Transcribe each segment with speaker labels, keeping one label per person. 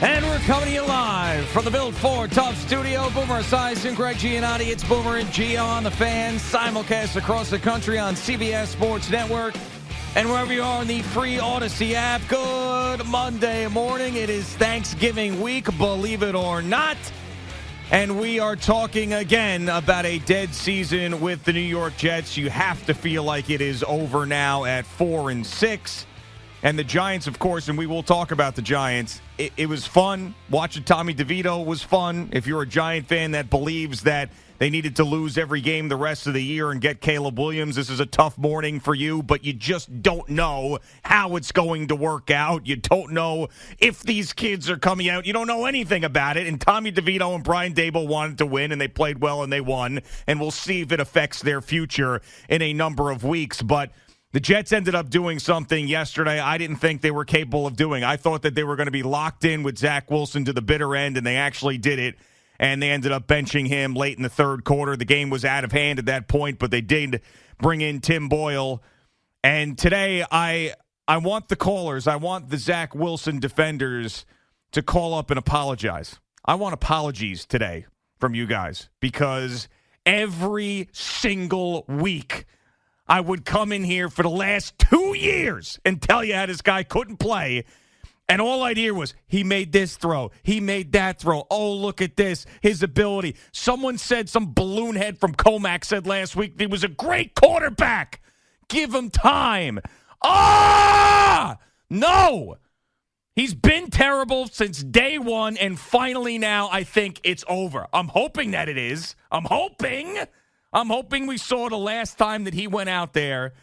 Speaker 1: And we're coming to you live from the Built Ford Tough Studio. Boomer Esiason and Giannotti. It's Boomer and Gio on the Fan. Simulcast across the country on CBS Sports Network. And wherever you are in the free Odyssey app, good Monday morning. It is Thanksgiving week, believe it or not. And we are talking again about a dead season with the New York Jets. You have to feel like it is over now at 4-6. And the Giants, of course, and we will talk about the Giants. It was fun. Watching Tommy DeVito was fun. If you're a Giant fan that believes that they needed to lose every game the rest of the year and get Caleb Williams, this is a tough morning for you, but you just don't know how it's going to work out. You don't know if these kids are coming out. You don't know anything about it. And Tommy DeVito and Brian Daboll wanted to win, and they played well, and they won. And we'll see if it affects their future in a number of weeks. But the Jets ended up doing something yesterday I didn't think they were capable of doing. I thought that they were going to be locked in with Zach Wilson to the bitter end, and they actually did it. And they ended up benching him late in the third quarter. The game was out of hand at that point, but they did bring in Tim Boyle. And today, I want the callers, I want the Zach Wilson defenders to call up and apologize. I want apologies today from you guys, because every single week I would come in here for the last 2 years and tell you how this guy couldn't play. And all I'd hear was, he made this throw. He made that throw. Oh, look at this. His ability. Someone said, some balloon head from Comac said last week, he was a great quarterback. Give him time. No. He's been terrible since day one, and finally now I think it's over. I'm hoping that it is. I'm hoping we saw the last time that he went out there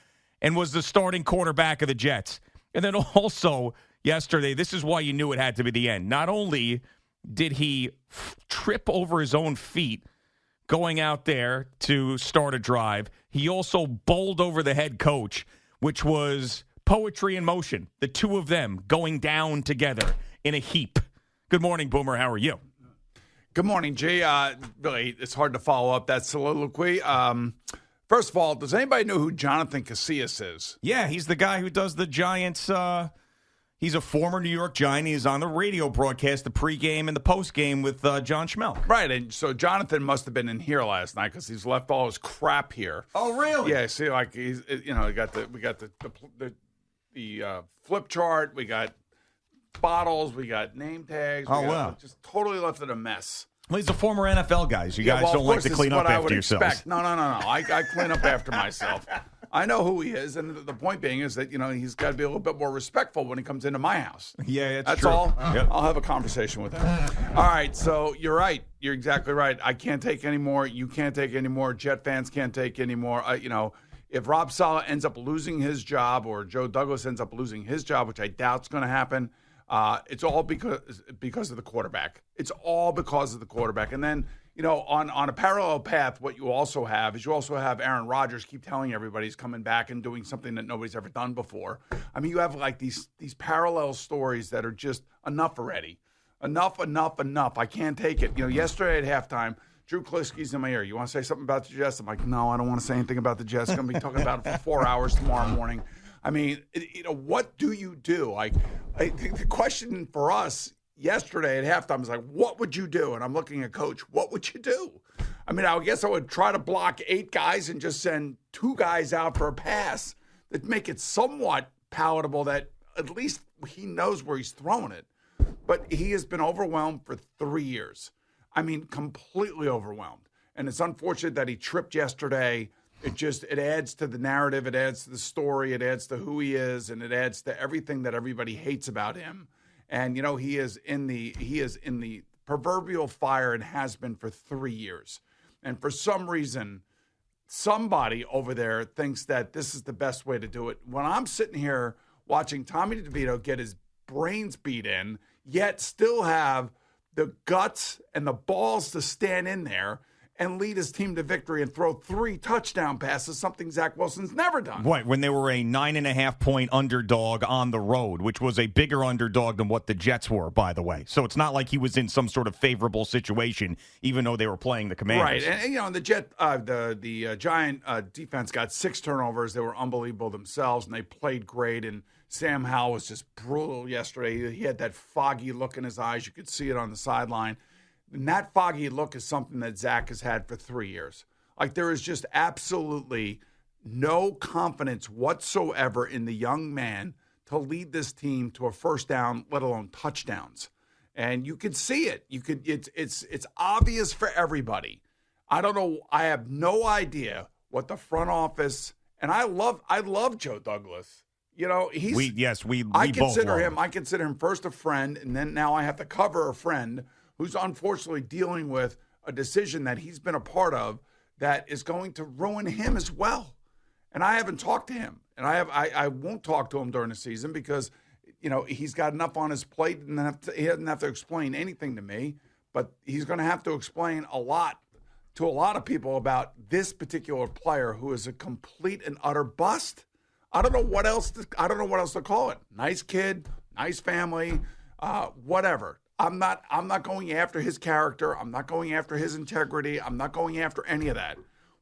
Speaker 1: and was the starting quarterback of the Jets. And then also yesterday, this is why you knew it had to be the end. Not only did he trip over his own feet going out there to start a drive, he also bowled over the head coach, which was poetry in motion. The two of them going down together in a heap. Good morning, Boomer. How are you?
Speaker 2: Good morning, G. Really, it's hard to follow up that soliloquy. First of all, does anybody know who Jonathan Casillas is?
Speaker 1: Yeah, he's the guy who does the Giants. He's a former New York Giant. He's on the radio broadcast, the pregame and the postgame with John Schmelk.
Speaker 2: Right, and so Jonathan must have been in here last night because he's left all his crap here.
Speaker 1: Oh, really?
Speaker 2: Yeah. See, like we got the flip chart, we got bottles, we got name tags.
Speaker 1: Wow!
Speaker 2: Just totally left it a mess.
Speaker 1: Well, he's a former NFL guy. So you guys don't like to clean up after yourselves.
Speaker 2: Expect. No. I clean up after myself. I know who he is, and the point being is that he's got to be a little bit more respectful when he comes into my house.
Speaker 1: Yeah,
Speaker 2: that's
Speaker 1: true.
Speaker 2: all.
Speaker 1: Yep.
Speaker 2: I'll have a conversation with him. All right, so you're right. You're exactly right. I can't take any more. You can't take any more. Jet fans can't take any more. If Rob Saleh ends up losing his job or Joe Douglas ends up losing his job, which I doubt's going to happen, it's all because of the quarterback. It's all because of the quarterback. And then, on a parallel path, what you also have is Aaron Rodgers keep telling everybody he's coming back and doing something that nobody's ever done before. I mean, you have like these parallel stories that are just enough already. Enough. I can't take it. Yesterday at halftime, Drew Kliski's in my ear. You want to say something about the Jets? I'm like, no, I don't want to say anything about the Jets. I'm going to be talking about it for 4 hours tomorrow morning. I mean, what do you do? The question for us yesterday at halftime was like, what would you do? And I'm looking at Coach, what would you do? I mean, I guess I would try to block 8 guys and just send 2 guys out for a pass that make it somewhat palatable that at least he knows where he's throwing it. But he has been overwhelmed for 3 years. I mean, completely overwhelmed. And it's unfortunate that he tripped yesterday. It adds to the narrative, it adds to the story, it adds to who he is, and it adds to everything that everybody hates about him. And he is in the proverbial fire and has been for 3 years. And for some reason, somebody over there thinks that this is the best way to do it. When I'm sitting here watching Tommy DeVito get his brains beat in, yet still have the guts and the balls to stand in there and lead his team to victory and throw 3 touchdown passes, something Zach Wilson's never done.
Speaker 1: Right, when they were a 9.5-point underdog on the road, which was a bigger underdog than what the Jets were, by the way. So it's not like he was in some sort of favorable situation, even though they were playing the Commanders.
Speaker 2: Right, and the Giant defense got 6 turnovers. They were unbelievable themselves, and they played great. And Sam Howell was just brutal yesterday. He had that foggy look in his eyes. You could see it on the sideline. And that foggy look is something that Zach has had for 3 years. Like, there is just absolutely no confidence whatsoever in the young man to lead this team to a first down, let alone touchdowns. And you could see it. It's obvious for everybody. I don't know. I have no idea what the front office, and I love Joe Douglas. You know, I consider him first a friend, and then now I have to cover a friend who's unfortunately dealing with a decision that he's been a part of that is going to ruin him as well. And I haven't talked to him, and I won't talk to him during the season because, you know, he's got enough on his plate, and he doesn't have to explain anything to me. But he's going to have to explain a lot to a lot of people about this particular player who is a complete and utter bust. I don't know what else to call it. Nice kid, nice family, whatever. I'm not going after his character. I'm not going after his integrity. I'm not going after any of that.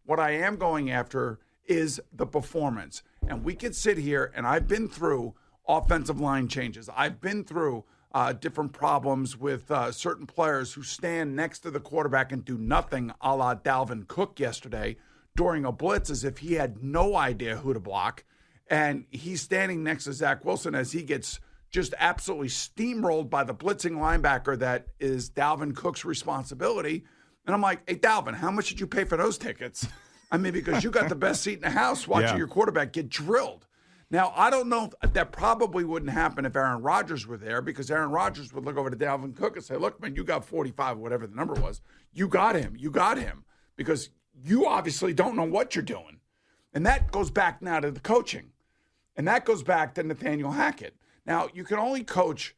Speaker 2: What I am going after is the performance. And we could sit here, and I've been through offensive line changes. I've been through different problems with certain players who stand next to the quarterback and do nothing, a la Dalvin Cook yesterday during a blitz as if he had no idea who to block. And he's standing next to Zach Wilson as he gets just absolutely steamrolled by the blitzing linebacker that is Dalvin Cook's responsibility. And I'm like, hey, Dalvin, how much did you pay for those tickets? I mean, because you got the best seat in the house watching your quarterback get drilled. Now, I don't know if that probably wouldn't happen if Aaron Rodgers were there, because Aaron Rodgers would look over to Dalvin Cook and say, look, man, you got 45, whatever the number was. You got him, because you obviously don't know what you're doing. And that goes back now to the coaching. And that goes back to Nathaniel Hackett. Now, you can only coach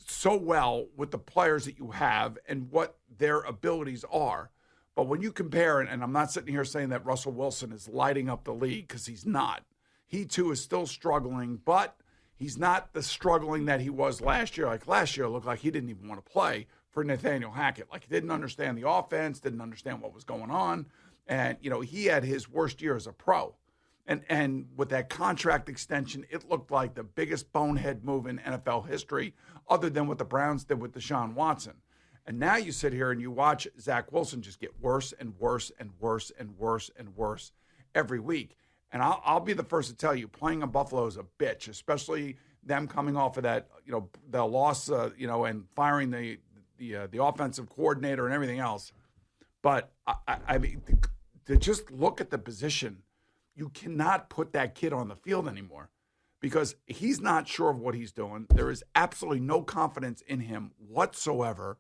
Speaker 2: so well with the players that you have and what their abilities are. But when you compare, and I'm not sitting here saying that Russell Wilson is lighting up the league, because he's not. He, too, is still struggling, but he's not the struggling that he was last year. Like last year, it looked like he didn't even want to play for Nathaniel Hackett. Like, he didn't understand the offense, didn't understand what was going on. And, you know, he had his worst year as a pro. And with that contract extension, it looked like the biggest bonehead move in NFL history, other than what the Browns did with Deshaun Watson. And now you sit here and you watch Zach Wilson just get worse and worse and worse and worse and worse every week. And I'll be the first to tell you, playing in Buffalo is a bitch, especially them coming off of that, you know, the loss, and firing the offensive coordinator and everything else. But I mean, to just look at the position, you cannot put that kid on the field anymore because he's not sure of what he's doing. There is absolutely no confidence in him whatsoever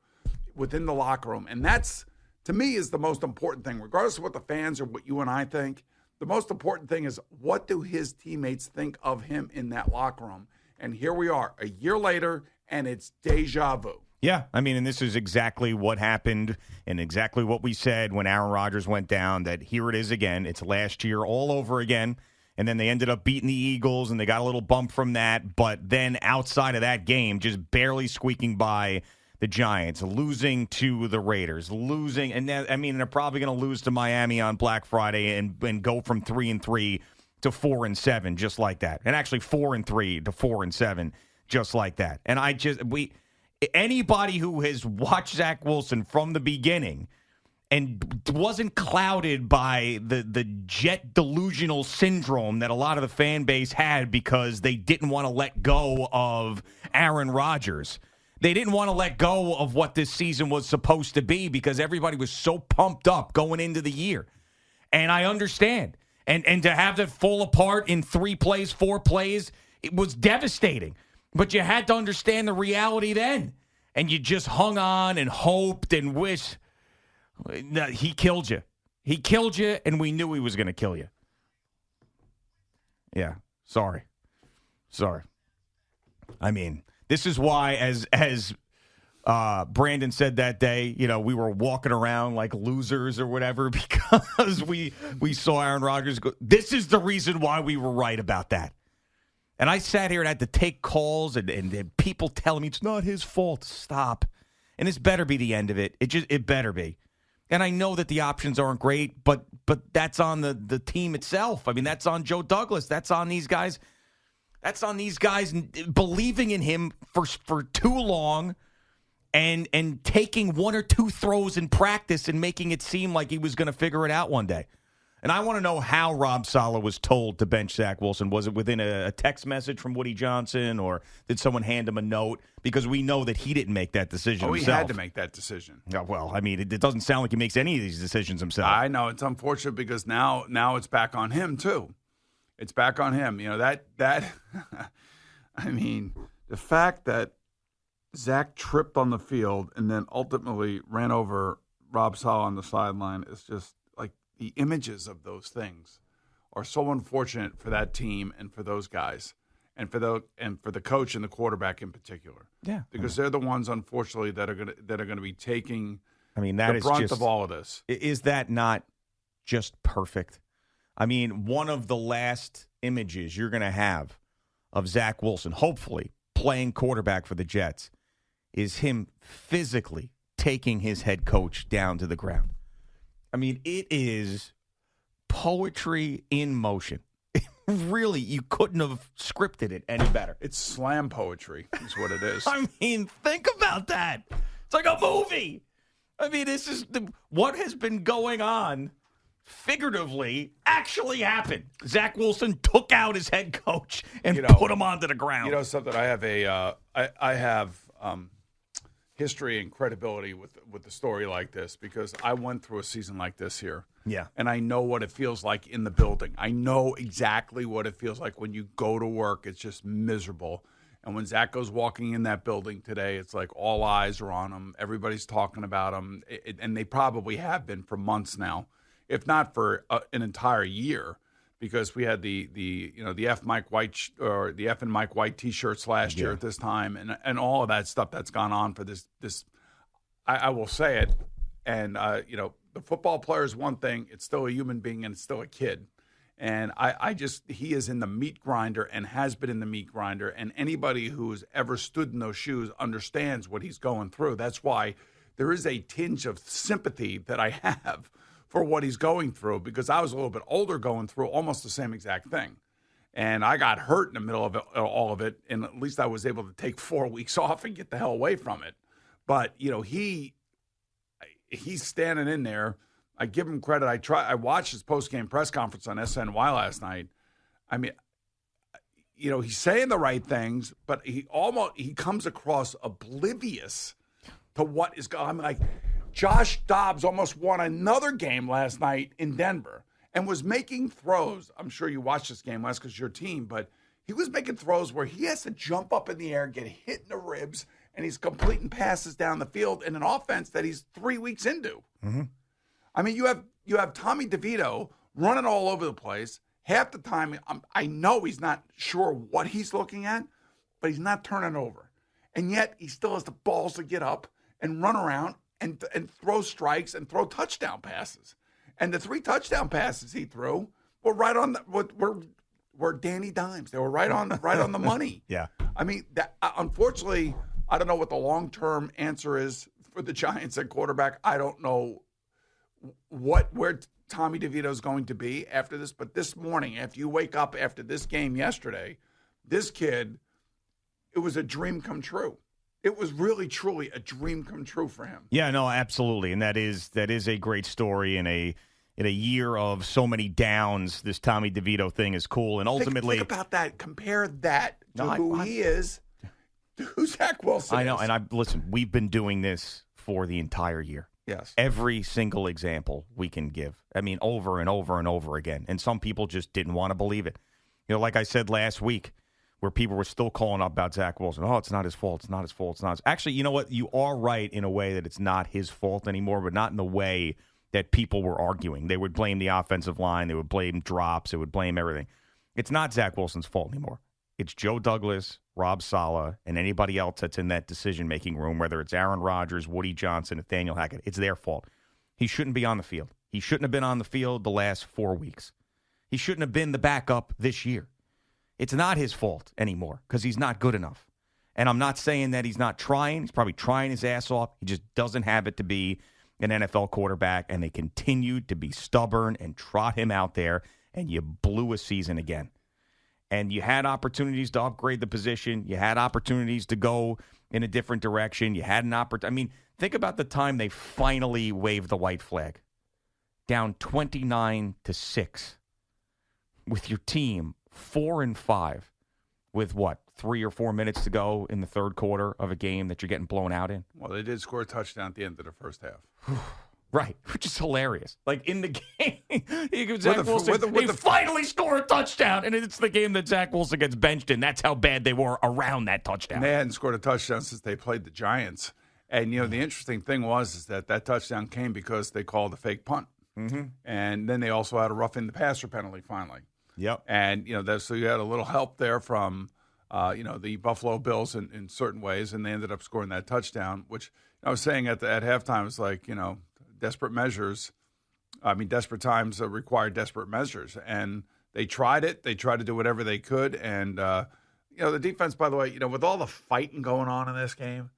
Speaker 2: within the locker room. And that's, to me, is the most important thing, regardless of what the fans or what you and I think. The most important thing is, what do his teammates think of him in that locker room? And here we are a year later, and it's deja vu.
Speaker 3: Yeah, I mean, and this is exactly what happened and exactly what we said when Aaron Rodgers went down, that here it is again. It's last year all over again. And then they ended up beating the Eagles, and they got a little bump from that. But then outside of that game, just barely squeaking by the Giants, losing to the Raiders, losing. And I mean, they're probably going to lose to Miami on Black Friday and go from 3-3 to 4-7, just like that. And actually 4-3 to 4-7, just like that. And anybody who has watched Zach Wilson from the beginning and wasn't clouded by the jet delusional syndrome that a lot of the fan base had because they didn't want to let go of Aaron Rodgers. They didn't want to let go of what this season was supposed to be because everybody was so pumped up going into the year. And I understand. And to have that fall apart in 3 plays, 4 plays, it was devastating. But you had to understand the reality then. And you just hung on and hoped and wished. He killed you. He killed you, and we knew he was going to kill you. Yeah, sorry. I mean, this is why, as Brandon said that day, you know, we were walking around like losers or whatever because we saw Aaron Rodgers go. This is the reason why we were right about that. And I sat here and had to take calls and people telling me it's not his fault. Stop. And this better be the end of it. It better be. And I know that the options aren't great, but that's on the team itself. I mean, that's on Joe Douglas. That's on these guys. That's on these guys believing in him for too long and taking one or two throws in practice and making it seem like he was going to figure it out one day. And I want to know how Rob Saleh was told to bench Zach Wilson. Was it within a text message from Woody Johnson, or did someone hand him a note? Because we know that he didn't make that decision himself.
Speaker 2: He had to make that decision.
Speaker 3: Well, I mean, it doesn't sound like he makes any of these decisions himself.
Speaker 2: I know. It's unfortunate because now it's back on him, too. It's back on him. You know, that I mean, the fact that Zach tripped on the field and then ultimately ran over Rob Saleh on the sideline is just like the images of those things are so unfortunate for that team and for those guys and for the coach and the quarterback in particular.
Speaker 3: Yeah,
Speaker 2: because they're the ones, unfortunately, that are going to be taking
Speaker 3: that
Speaker 2: the
Speaker 3: is
Speaker 2: brunt
Speaker 3: just,
Speaker 2: of all of this.
Speaker 3: Is that not just perfect? I mean, one of the last images you're going to have of Zach Wilson, hopefully playing quarterback for the Jets, is him physically taking his head coach down to the ground. I mean, it is poetry in motion. Really, you couldn't have scripted it any better.
Speaker 2: It's slam poetry is what it is.
Speaker 3: I mean, think about that. It's like a movie. I mean, this is what has been going on figuratively actually happened. Zach Wilson took out his head coach and put him onto the ground.
Speaker 2: You know something? I have history and credibility with the story like this because I went through a season like this here.
Speaker 3: Yeah.
Speaker 2: And I know what it feels like in the building. I know exactly what it feels like when you go to work. It's just miserable. And when Zach goes walking in that building today, it's like all eyes are on him. Everybody's talking about him, and they probably have been for months now, if not for an entire year, because we had the F Mike White or the F and Mike White T-shirts last year at this time, and all of that stuff that's gone on for this. I will say it, and the football player is one thing. It's still a human being, and it's still a kid. And he is in the meat grinder and has been in the meat grinder. And anybody who's ever stood in those shoes understands what he's going through. That's why there is a tinge of sympathy that I have for what he's going through, because I was a little bit older going through almost the same exact thing. And I got hurt in the middle of it, all of it. And at least I was able to take 4 weeks off and get the hell away from it. But, he's standing in there. I give him credit. I watched his post-game press conference on SNY last night. I mean, he's saying the right things, but he comes across oblivious to what is going on. I'm like, Josh Dobbs almost won another game last night in Denver and was making throws. I'm sure you watched this game last because it's your team, but he was making throws where he has to jump up in the air, get hit in the ribs, and he's completing passes down the field in an offense that he's 3 weeks into. Mm-hmm. I mean, you have Tommy DeVito running all over the place. Half the time, I know he's not sure what he's looking at, but he's not turning over. And yet, he still has the balls to get up and run around and throw strikes and throw touchdown passes. And the 3 touchdown passes he threw were right on were Danny Dimes. They were right on the money.
Speaker 3: Yeah.
Speaker 2: I mean, that unfortunately, I don't know what the long-term answer is for the Giants at quarterback. I don't know where Tommy DeVito is going to be after this. But this morning, after you wake up after this game yesterday, this kid, it was a dream come true. It was really, truly a dream come true for him.
Speaker 3: Yeah, no, absolutely. And that is a great story in a year of so many downs. This Tommy DeVito thing is cool. And ultimately,
Speaker 2: think about that. Compare that to who he is, to who Zach Wilson is.
Speaker 3: I know. And listen, we've been doing this for the entire year.
Speaker 2: Yes.
Speaker 3: Every single example we can give. I mean, over and over and over again. And some people just didn't want to believe it. Like I said last week, where people were still calling up about Zach Wilson. Oh, it's not his fault. It's not his fault. It's not his... Actually, you know what? You are right in a way that it's not his fault anymore, but not in the way that people were arguing. They would blame the offensive line. They would blame drops. They would blame everything. It's not Zach Wilson's fault anymore. It's Joe Douglas, Rob Saleh, and anybody else that's in that decision-making room, whether it's Aaron Rodgers, Woody Johnson, Nathaniel Hackett. It's their fault. He shouldn't be on the field. He shouldn't have been on the field the last 4 weeks. He shouldn't have been the backup this year. It's not his fault anymore because he's not good enough. And I'm not saying that he's not trying. He's probably trying his ass off. He just doesn't have it to be an NFL quarterback, and they continued to be stubborn and trot him out there, and you blew a season again. and you had opportunities to upgrade the position. You had opportunities to go in a different direction. You had an opportunity. I mean, think about the time they finally waved the white flag. Down 29-6 with your team 4-5 with what, 3 or 4 minutes to go in the third quarter of a game that you're getting blown out in?
Speaker 2: Well, they did score a touchdown at the end of the first half.
Speaker 3: Right, which is hilarious. Like in the game, Zach Wilson, they finally score a touchdown, and it's the game that Zach Wilson gets benched in. That's how bad they were around that touchdown.
Speaker 2: And they hadn't scored a touchdown since they played the Giants. And, you know, the interesting thing was that touchdown came because they called a fake punt.
Speaker 3: Mm-hmm.
Speaker 2: And then they also had a roughing the passer penalty finally.
Speaker 3: Yep.
Speaker 2: And, you know, so you had a little help there from, the Buffalo Bills in certain ways, and they ended up scoring that touchdown, which I was saying at halftime, was like, you know, desperate times require desperate measures. And they tried it. They tried to do whatever they could. And, the defense, by the way, you know, with all the fighting going on in this game,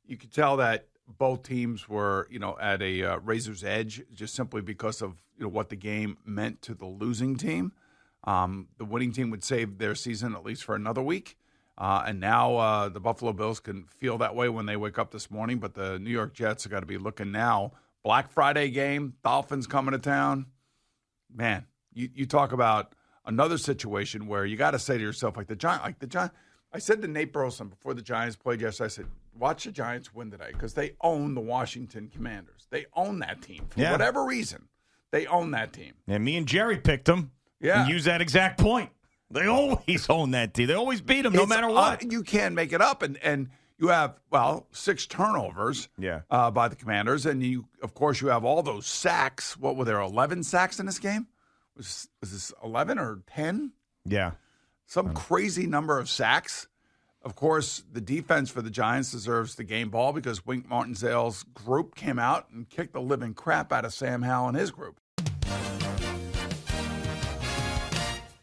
Speaker 2: you could tell that both teams were, you know, at a razor's edge just simply because of, you know, what the game meant to the losing team. The winning team would save their season at least for another week. And now the Buffalo Bills can feel that way when they wake up this morning. But the New York Jets have got to be looking now. Black Friday game, Dolphins coming to town. Man, you talk about another situation where you got to say to yourself, like the Giants. I said to Nate Burleson before the Giants played yesterday, I said, watch the Giants win today because they own the Washington Commanders. They own that team. For whatever reason, they own that team.
Speaker 3: And me and Jerry picked them.
Speaker 2: Yeah.
Speaker 3: And use that exact point. They always own that team. They always beat them no matter what.
Speaker 2: You can't make it up. And you have, 6 turnovers by the Commanders. And, you have all those sacks. What were there, 11 sacks in this game? Was this 11 or 10?
Speaker 3: Yeah.
Speaker 2: Some crazy number of sacks. Of course, the defense for the Giants deserves the game ball because Wink Martindale's group came out and kicked the living crap out of Sam Howell and his group.